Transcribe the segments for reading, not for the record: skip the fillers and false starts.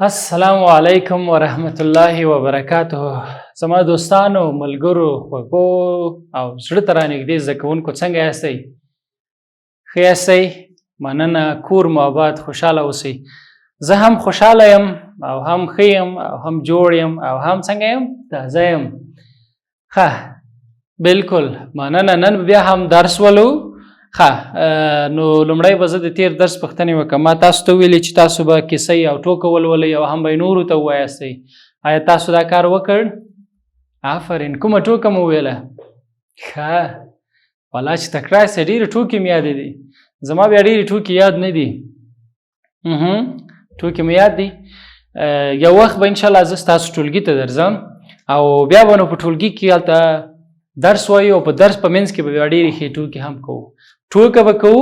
السلام علیکم ورحمت الله وبرکاته. زما دوستانو، ملګرو، خوږو او زړه ته رانږدې زده کوونکو، څنګه یاستئ؟ ښه یاستئ؟ مننه. کور مو آباد، خوشحاله اوسئ. زه هم خوشحاله یم او هم ښه یم او هم جوړ یم او هم څنګه یم؟ تازه یم. ښه، بلکل مننه. نن بیا هم درس ولو. نو لومړی به زه د تیر درس پوښتنې وکړم. ما تاسو ته ویلې چې تاسو به کیسۍ او ټوکه ولولئ او هم به یې نورو ته ووایاستئ. آیا تاسو دا کار وکړ؟ آفرین. کومه ټوکه مو ویله؟ ښه، والله چې تکړه یاست. ډېرې ټوکې مې یادې دي. زما بیا ډېرې ټوکې یاد نه دي. ټوکې مې یاد دي. یو وخت به انشاءالله زه ستاسو ټولګي ته درځم او بیا به نو په ټولګي کې هلته درس وایو او په درس په منځ کې به بیا ډېرې ښې ټوکې هم کوو. ټوکه به کوو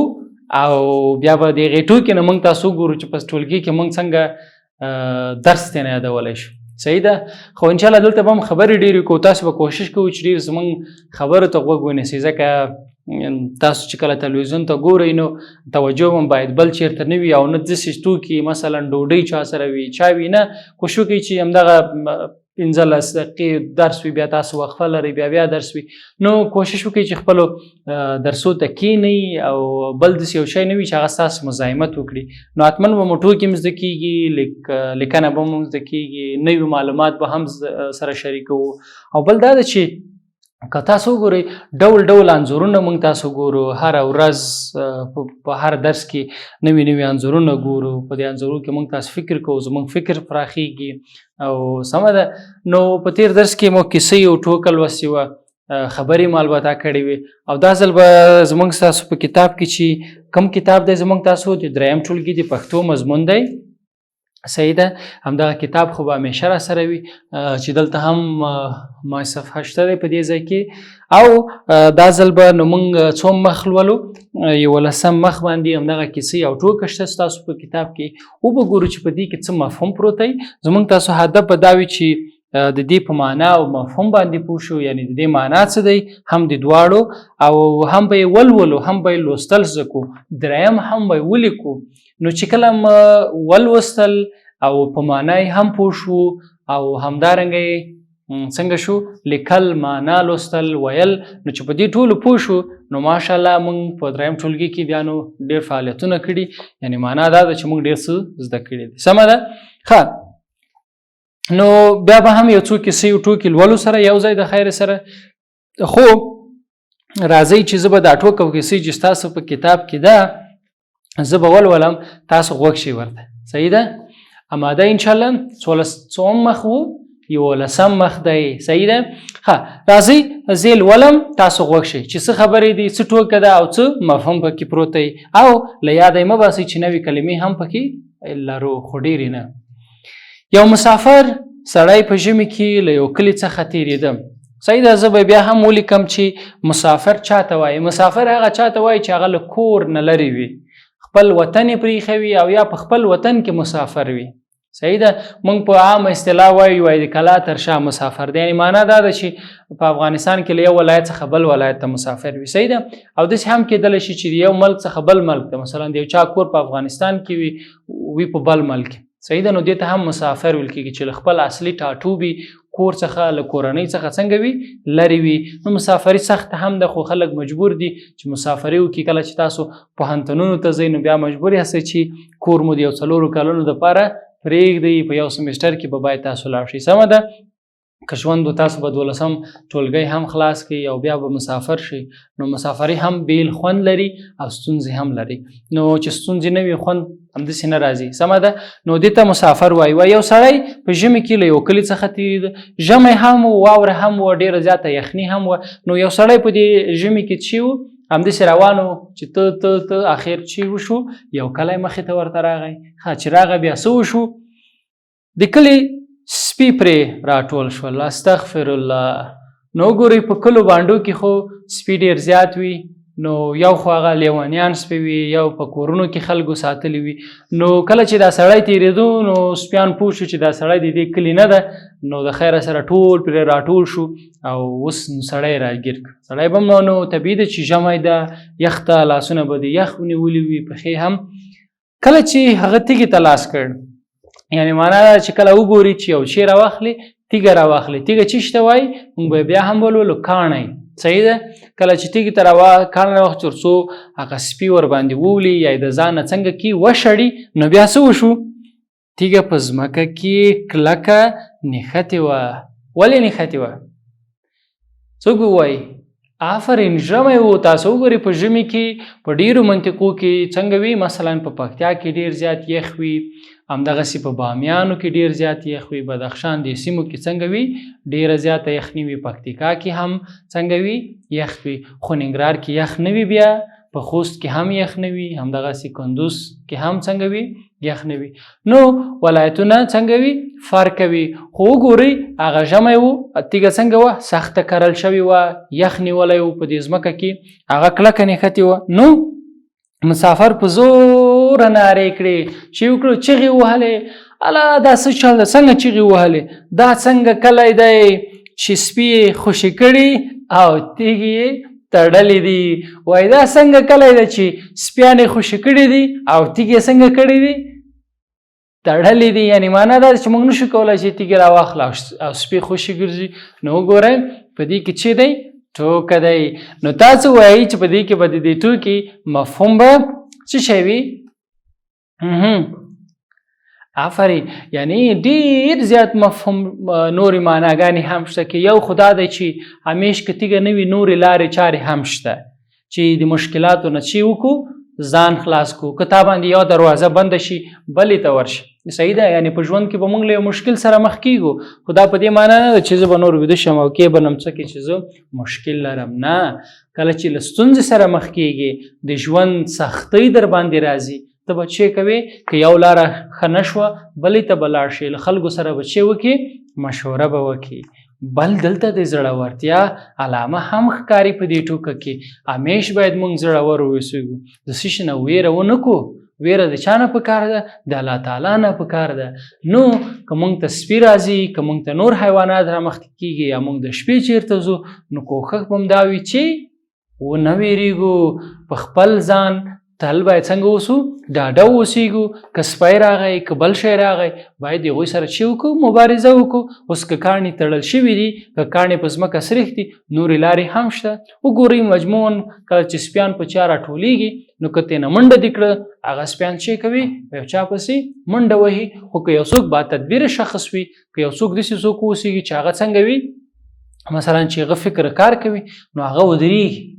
او بیا به د هغې ټوکې نه موږ تاسو وګورو چې په ټولګي کې موږ څنګه درس ترېنه یادولی شو. صحیح ده؟ خو انشاءالله دلته به هم خبرې ډېرې کوو. تاسو به کوشش کوو چې ډېر زموږ خبرو ته غوږ ونیسئ، ځکه تاسو چې کله تلویزیون ته ګورئ نو توجه هم باید بل چېرته نه وي او نه داسې ټوکې مثلا ډوډۍ چا سره وي، چا وي. نه، کوشش وکړئ چې همدغه 15 دقیقې درس وي، بیا تاسو وقفه لرئ، بیا درس وي. نو کوشش وکړئ چې خپلو درسو ته کښېنئ او بل داسې یو شی نه وي چې هغه ستاسو مزاحمت وکړي. نو حتما به مو ټوکې هم زده کېږي، لیکنه به مو زده کېږي، نوي معلومات به هم سره شریکوو. او بل دا ده چې که تاسو وګورئ ډول ډول انځورونه موږ تاسو ګورو. هره ورځ په هر درس کې نوي نوي انځورونه ګورو. په دې انځورو کې موږ تاسو فکر کوو، زموږ فکر پراخیږي او سمه ده. نو په تیر درس کې مو کیسۍ او ټوکه لوستې وه، خبرې مو البته کړې وې. او دا ځل به زموږ ستاسو په کتاب کې چې کوم کتاب دی زموږ تاسو د دریم ټولګي د پښتو مضمون دی. صحیح ده؟ همدغه کتاب خو به همیشه را سره وي چې دلته هم ما صفحه شته دی په دې ځای کې. او دا ځل به نو موږ څو مخ لولو. 11 مخ باندې همدغه کیسۍ او ټوکه شته ستاسو په کتاب کې. وبګورو چې په دې کې څه مفهوم پروت دی. زموږ تاسو هدف به دا وي چې د دې په معنا او مفهوم باندې پوه شو، یعنې د دې معنا څه دی، هم د دواړو، او هم به یې ولولو، هم به یې لوستل زده کړو، دریم هم به یې ولیکو. نو چې کله م ولوستل او په معنا یې هم پوه شو او همدارنګه یې څنګه شو لیکل، معنا لوستل، ویل، نو چې په دې ټولو پوه شو نو ماشاءالله موږ په دریم ټولګي کې بیا نو ډېر فعالیتونه کړي. یعنې معنا دا ده چې موږ ډېر څه زده کړي دي. سمه ده؟ ښه، نو بیا به هم یو څو کیسې او ټوکې لولو سره یو ځای د خیر سره. خو راځئ چې زه به دا ټوکه او کیسې چې ستاسو په کتاب کې ده زه به ولولم، تاسو غوږ شئ ورته. صحیح ده؟ اماده انشاءالله. 14 مخ و 11 مخ دی. صحیح ده؟ ښه، راځئ زه لولم، تاسو غوږ شئ چې څه خبرې دي، څه ټوکه ده او څه مفهوم پکې پروت دی. او له یاده یې مه باسئ چې نوې کلمې هم پکې لرو، خو ډېرې نه. یو مسافر سړی په ژمي کې له یو کلي څخه تېرېده. صحیح ده؟ زه به بیا هم ولیکم چې مسافر چاته وایي. مسافر هغه چاته وایي چې هغه له کور نه لرې وي، خپل وطن یې پرېښی وي او یا په خپل وطن کې مسافر وي. صحیح ده؟ موږ په عامه اصطلاح وایو د کلا تر شا مسافر دی. یعنې معنا دا ده چې په افغانستان کې له یو ولایت څخه بل ولایت ته مسافر وي. صحیح ده؟ او داسې هم کېدلی شي چې د یو ملک څخه بل ملک ته، مثلا د یو چا کور په افغانستان کې وي په بل ملک. صحیح ده؟ نو دې ته هم مسافر ویل کېږي چې له خپل اصلي ټاټوبي کور څخه، له کورنۍ څخه څنګه وي، لرې وي. نو مسافري سخته هم ده، خو خلک مجبور دي چې مسافري وکړي. کله چې تاسو پوهنتونونو ته ځئ نو بیا مجبور یاستئ چې کور مو د یو 4 کلونو دپاره پرېږدئ، په یو سمیسټر کې به باید تاسو لاړ شئ. سمه ده؟ که ژوند و تاسو به 12 ټولګی هم خلاص کړئ او بیا به مسافر شئ، نو مسافري هم بیل خوند لري او ستونزې هم لري. نو چې ستونزې نه وي خوند همداسې نه راځي. سمه ده؟ نو دې ته مسافر وایي. یو سړی په ژمي کې له یو کلي څخه تېرېده. ژمی هم و، واوره هم و، ډېره زیاته یخني هم و. نو یو سړی په دې ژمي کې چې و همداسې روان و چې ته اخر چې وشو یو کلی مخې ته ورته راغی. چې راغی بیا څه وشو؟ د کلي سپي پرې راټول شول. استغفر الله. نو ګورئ په کلو بانډو کې خو سپي ډېر زیات وي. نو یو خو هغه لیونیان سپي وي، یو په کورونو کې خلکو ساتلي وي. نو کله چې دا سړی تېرېدو نو سپیان پوه شو چې دا سړی د دې کلي نه ده. نو د خیره سره ټول پرې راټول شو او اوس سړی راګیر کړ. سړی به هم نو طبیعي ده چې ژمی ده، یخ ته لاسونه به د یخ ونیولي وي، پښې هم. کله چې هغه تیږې ته لاس کړ یعنی معنا دا چې کله وګوري چې یو شی راواخلي تیږه راواخلي تیږه چې شته وایي موږ به بیا هم ولولو کاڼی صحیح ده کله چې تیږې ته کاڼی راواخلي تر څو هغه سپي ورباندې وولي یا د ځانه څنګه کې وشړي نو بیا څه وشو تیږه په ځمکه کې کلکه نښتې وه ولې نښتې وه څوک ووایي آفرین ژمی و تاسو وګورئ په ژمي کې په ډیرو منطقو کې څنګه وي مثلا په پکتیا کې ډیر زیات یخ وي همدغسې په بامیانو کې ډیر زیات یخ وي بدخشان دې سیمو کې څنګه وي ډیره زیاته یخني وي پکتیکا کې هم څنګه وي یخ وي خو ننګرهار کې یخ نه وي بیا په خوست کې هم یخ نه وي همدغسې کندوز کې هم څنګه وي یخ نه وي نو ولایتونه څنګه وي فرق کوي خو وګورئ هغه ژمی و تیږه څنګه وه سخته کرل شوې وه یخ نیولی و په دې ځمکه کې هغه کلکه نښتې وه نو مسافر په زوره نارې کړې چې وکړو چغې ووهلې الا دا څه چل ده څنګه چغې ووهلې دا څنګه کلی دی چې سپي یې خوشې کړي او تیږې یې تړلې دي وایي دا څنګه کلی دی چې سپیان یې خوشې کړي دي او تیږې یې څنګه کړي دي تړلې دي یعنی معنا دا چې موږ نشو کولی چې تیږې راواخله او سپي خوشې ګرځي نو وګورئ په دې کې چې دی ټوکه دی نو تاسو وایي چې په دې کې به د دې ټوکې مفهوم به څه شی وي آفرین یعنی ډیر زیات مفهوم نورې معناګانې هم شته کې یو خو دا دی چې همیش که تیږه نه وي نورې لارې چارې هم شته چې د مشکلاتو نه چې وکړو ځان خلاص کو که تا باندې یو دروازه بنده شي بلې ته ورشي صحیح ده یعنی په ژوند کې به موږ له یو مشکل سره مخ کیږو خو دا په دې معنی نه ده چې زه به نور ویده شم او کې به نم څه کې چې زه مشکل لرم نه کله چې له ستونزې سره مخ کیږي د ژوند سختۍ در باندې راځي ته به چې کوې که یو لاره ښه نه شوه بلې ته به لاړ شي له خلکو سره به چې وکړي مشوره به وکړي بل دلته د زړورتیا علامه هم ښکاري په دې ټوکه کې همیش باید موږ زړور واوسو د څه شي نه ویره ونه کړو ویره د چا نه پکار ده د الله تعالی نه پکار ده نو که موږ ته سپي راځي که موږ ته نور حیوانات رامخکې کېږي یا موږ د شپې چیرته ځو نو کوښښ به هم دا وي چې ونه ویرېږو په خپل ځان تل باید څنګه اوسو ډاډه اوسېږو که سپی راغی که بل شی راغی باید د هغوی سره چې وکړو مبارزه وکړو اوس که کاڼي تړل شوي دي که کاڼي په ځمکه سریښ دي نورې لارې هم شته وګورئ مجموعاً کله چې سپیان په چا راټولېږي نو که ترېنه منډه دې کړه هغه سپیان چې کوي په یو چا پسې منډه وهي خو که یو څوک با تدبیره شخص وي که یو څوک داسې څوک اوسېږي چې هغه څنګه وي مثلا چې هغه فکر کار کوي نو هغه ودرېږي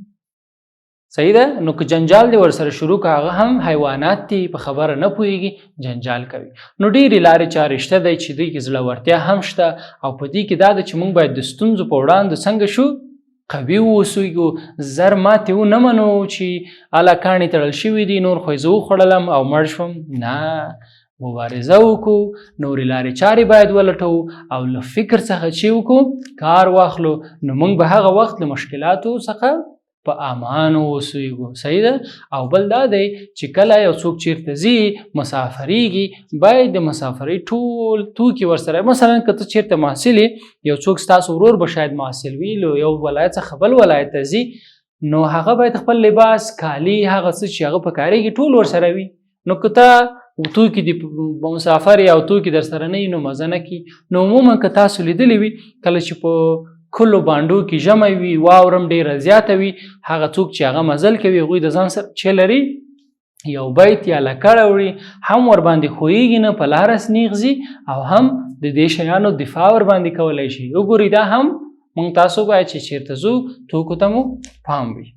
صحیح ده نو که جنجال دی ورسره شروع که هغه هم حیوانات دي په خبره نه پوهېږي جنجال کوي نو ډېرې لارې چارې شته دی چې دوی کې زړورتیا هم شته او په دې کې دا ده چې موږ باید د ستونزو په وړاندې څنګه شو قوي واوسېږو زر ماتې ونه منو چې اله کاڼي تړل شوي دي نور خو یې زه وخوړلم او مړ شوم نه مبارزه وکړو نورې لارې چارې باید ولټوو او له فکر څخه چې وکړو کار واخلو نو موږ به هغه وخت له مشکلاتو څخه په امان اوسېږو صحیح ده او بل دا دی چې کله یو څوک چیرته ځي مسافریږي باید د مسافرۍ ټول توکي ورسره مثلا که ته چیرته محصل یو څوک ستاسو ورور به شاید محصل وي یو ولایت څخه بل ولایت ته ځي نو هغه باید خپل لباس کالي هغه څه چې هغه پکارېږي ټول ورسره وي نو که ته توکي د مسافر یا توکي در سره نه وي نو مزه نه کي نو عموما که تاسو لیدلی وي کله چې په کلو باندو کې ژمی وي واورم ډېره زیاته وي هغه څوک چې هغه مزل کوي هغوی د ځان سره چې لري یو بیت یا لکړه وړي هم ورباندې خویږي نه په لاره سنیغځي او هم د دې شیانو دفاع ورباندې کولی شي وګورئ دا هم موږ تاسو باید چې چیرته ځو توکو ته مو پام وي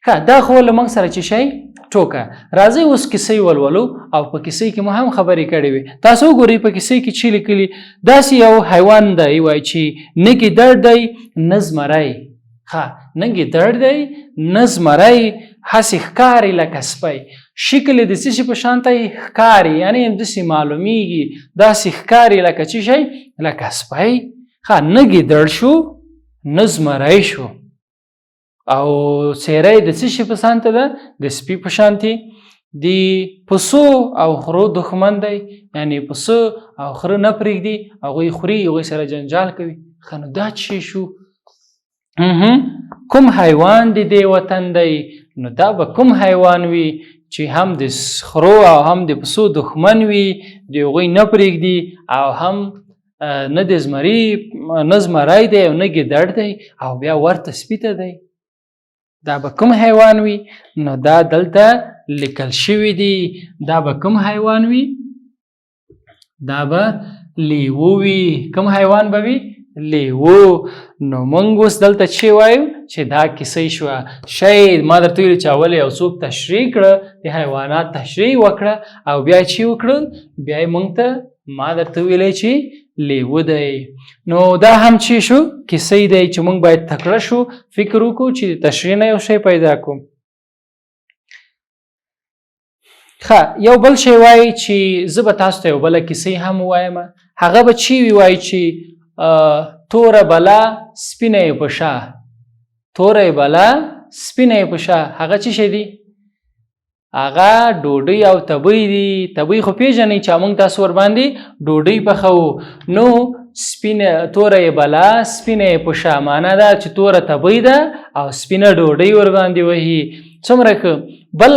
ښه دا خو له موږ سره چې شی ټوکه راځئ اوس کیسۍ ولولو او په کیسۍ کې مو هم خبرې کړې وي تاسو وګورئ په کیسۍ کې چې لیکلي داسې یو حیوان دی وایي چې نه ګیدړ دی نه زمری ښه نه ګیدړ دی نه زمری هسې ښکاري لکه سپی شکل یې د څه شي په شان ته ښکاري یعنې همداسې معلومیږي داسې ښکاري لکه څه شی لکه سپی ښه نه ګیدړ شو نه زمری شو او څیره یې د څه شي په شان ته ده د سپي په شانتې د پسو او خرو دښمن دی یعنې پسه او خره نه پرېږدي هغوی خوري هغوی سره جنجال کوي ښه نو دا څه شو کوم حیوان د دې وطن دی نو دا به کوم حیوان وي چې هم د خرو او هم د پسو دښمن وي، د هغوی نه پرېږدي او هم نه د زمري نه زمری دی او نه ګیدړ دی او بیا ورته سپي ته دی. دا به کوم حیوان وي؟ نو دا دلته لیکل شوي دي. دا به کوم حیوان وي؟ دا به لیوه وي. کوم حیوان به وي؟ لیوه. نو موږ اوس دلته چې وایو چې دا کیسۍ شوه. شاید ما درته ویلي چې اول یو څوک تشریح کړه، د حیوانات تشریح وکړه او بیا چې وکړل بیا یې موږ ته ما درته ویلی چې لیوه دی. نو دا هم چې شو کیسۍ دی چې موږ باید تکړه شو، فکر وکړو چې د تشریح نه یو شی پیدا کړو. ښه، یو بل شی وایي چې زه به تاسو ته یو بله کیسۍ هم ووایم. هغه به چې وایي چې توره بلا سپینه یې په شا. توره بلا سپینه یې په شا. هغه څه شی دی؟ هغه ډوډۍ او تبۍ دي. تبۍ خو پیژنئ چې موږ تاسو ورباندې ډوډۍ پخوو. نو سپینه توره بلا سپینه یې په شا معنا ده چې توره تبۍ ده او سپینه ډوډۍ ورباندې وهي. څومره ښه. بل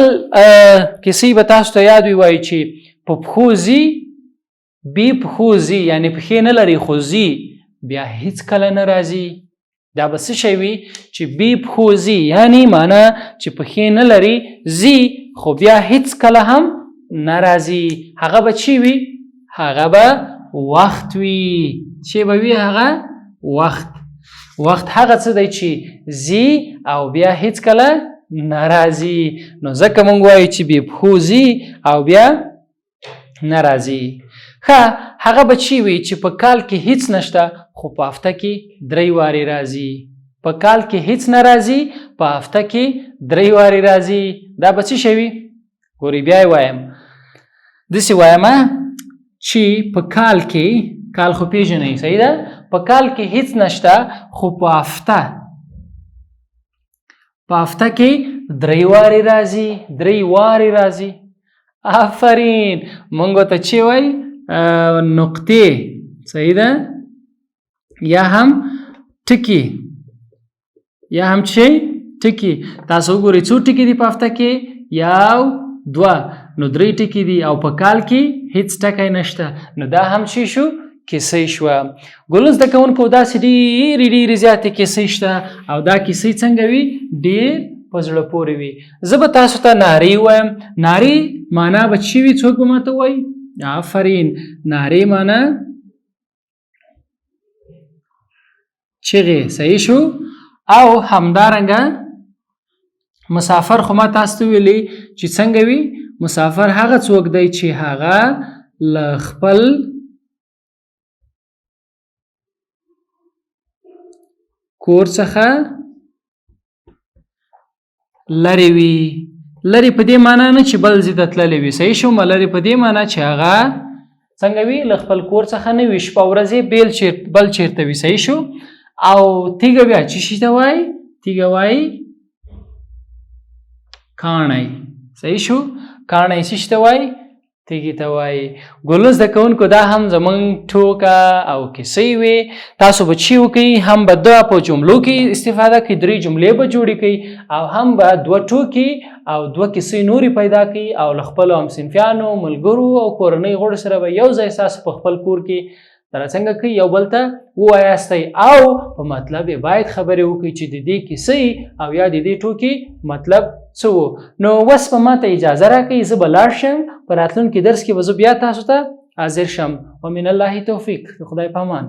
کیسۍ به تاسو ته یاد وي چې په پښو ځي بې پښو ځي، یعنې پښې نه لري خو ځي بیا هیڅ کله نه راځي. دا به څه شی وي چې بې پښو ځي، یعنې معنا چې پښې نه لري ځي خو بیا هیڅ کله هم نه راځي. هغه به چې وي؟ هغه به وخت وي. چې به وي؟ هغه وخت. وخت هغه څه دی چې ځي او بیا هیڅ کله نه راځي. نو ځکه موږ وایو چې بې پښو ځي او بیا نه راځي. ښه، هغه به چې وي چې په کال کې هیڅ نشته خو په هفته کې 3 وارې راځي. په کال کې هیڅ نه راځي، په هفته کې 3 وارې راځي. دا به څه شی وي؟ ګورئ بیا یې وایم. داسې وایم چې په کال کې، کال خو پیژنئ صحیح ده، په کال کې هیڅ نشته خو په هفته کې 3 وارې راځي. 3 وارې راځي. آفرین. موږ ته چې وایي نقطې، صحیح ده، یا هم ټکي، یا هم چې ټکي. تاسو وګورئ څو ټکي دي په هفته کې؟ 1 2. نو 3 ټکي دي او په کال کې هیڅ ټکی نشته. نو دا هم چې شو کیسۍ شوه. ګولو زده کوونکو داسې ډېرې زیاتې کیسۍ شته او دا کیسۍ څنګه وي؟ ډېر په زړه پورې وي. زه به تاسو ته نارې وایم. نارې معنا به چې وي؟ څوک به ماته وایي؟ آفرین. نارې معنا چغې. صحیح شو. او همدارنګه مسافر خو ما تاسو ته ویلي چې څنګه وي؟ مسافر هغه څوک دی چې هغه له خپل کور څخه لرې وي. لرې په دې معنا نه چې بل ځای ته تللی وي. صحیح شو. لرې په دې معنا چې هغه څنګه وي؟ له خپل کور څخه نه وي، شپه ورځې بل چېرته وي. صحیح شو. او تیږه بیا چې شي ته وایي؟ تیږه وایي کاڼی. صحیح شو. کاڼی څه شي ته وایي؟ تیږې ته وایي. ګولو زده کوونکو دا هم زموږ ټوکه او کیسۍ وې. تاسو به چې وکئ هم به دا په جملو کې استفاده کړئ، 3 جملې به جوړې کړئ او هم به 2 ټوکې او 2 کیسۍ نورې پیدا کړئ او له خپلو همصنفیانو، ملګرو او کورنۍ غړو سره به یو ځای ستاسو په خپل کور کې سره څنګه کوي؟ یو بل ته ووایاستئ او په مطلب یې باید خبرې وکړئ چې د دې کیسۍ او یا د دې ټوکې مطلب څه و. نو اوس به ما ته اجازه راکړئ، زه به لاړ شم. په راتلونکي درس کې به زه بیا تاسو ته حاضر شم. ومن الله توفیق. د خدای په امان.